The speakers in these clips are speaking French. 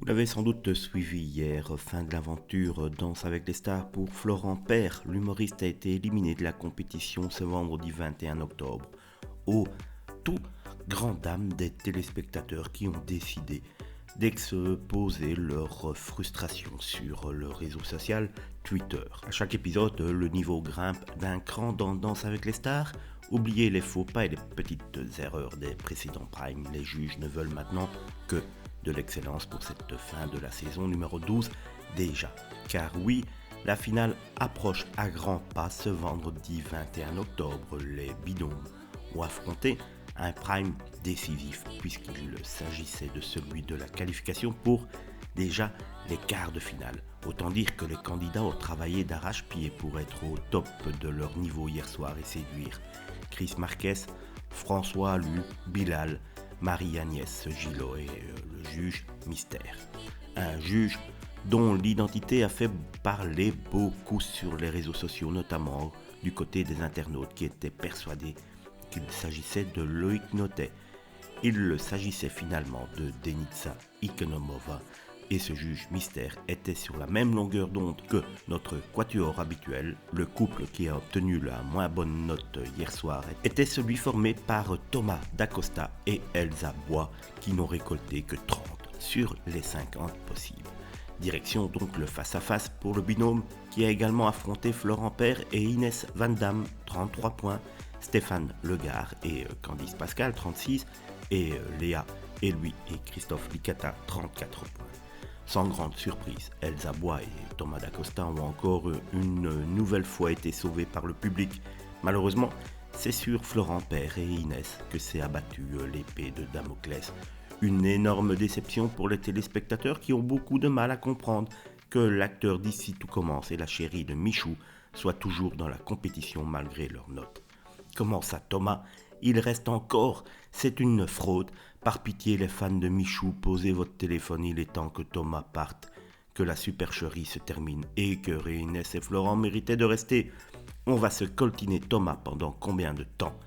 Vous l'avez sans doute suivi hier, fin de l'aventure Danse avec les stars pour Florent Père. L'humoriste a été éliminé de la compétition ce vendredi 21 octobre. Au tout grand dam des téléspectateurs qui ont décidé d'exposer leur frustration sur le réseau social Twitter. À chaque épisode, le niveau grimpe d'un cran dans Danse avec les stars. Oubliez les faux pas et les petites erreurs des précédents primes. Les juges ne veulent maintenant que de l'excellence pour cette fin de la saison numéro 12 déjà. Car oui, la finale approche à grands pas ce vendredi 21 octobre. Les binômes ont affronté un prime décisif puisqu'il s'agissait de celui de la qualification pour déjà les quarts de finale. Autant dire que les candidats ont travaillé d'arrache-pied pour être au top de leur niveau hier soir et séduire Chris Marquez, François Allu, Bilal, Marie-Agnès Gillot et le juge mystère. Un juge dont l'identité a fait parler beaucoup sur les réseaux sociaux, notamment du côté des internautes qui étaient persuadés qu'il s'agissait de Loïc Notet. Il s'agissait finalement de Denitsa Ikonomova et ce juge mystère était sur la même longueur d'onde que notre quatuor habituel. Le couple qui a obtenu la moins bonne note hier soir était celui formé par Thomas Dacosta et Elsa Bois qui n'ont récolté que 30 sur les 50 possibles. Direction donc le face-à-face pour le binôme qui a également affronté Florent Père et Inès Van Damme, 33 points, Stéphane Legard et Candice Pascal, 36, et Léa et lui et Christophe Licata, 34 points. Sans grande surprise, Elsa Bois et Thomas Dacosta ont encore une nouvelle fois été sauvés par le public. Malheureusement, c'est sur Florent Père et Inès que s'est abattue l'épée de Damoclès. Une énorme déception pour les téléspectateurs qui ont beaucoup de mal à comprendre que l'acteur d'Ici tout commence et la chérie de Michou soient toujours dans la compétition malgré leurs notes. Comment ça, Thomas ? Il reste encore, c'est une fraude. Par pitié, les fans de Michou, posez votre téléphone, il est temps que Thomas parte, que la supercherie se termine et que Inès et Florent méritaient de rester. On va se coltiner Thomas pendant combien de temps ?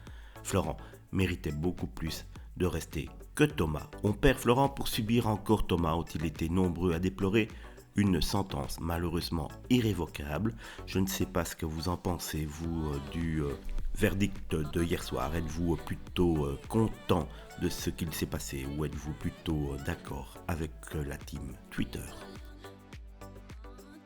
Florent méritait beaucoup plus de rester que Thomas. On perd Florent pour subir encore Thomas, ont-ils été nombreux à déplorer une sentence malheureusement irrévocable. Je ne sais pas ce que vous en pensez, vous, du verdict de hier soir. Êtes-vous plutôt content de ce qu'il s'est passé ou êtes-vous plutôt d'accord avec la team Twitter ?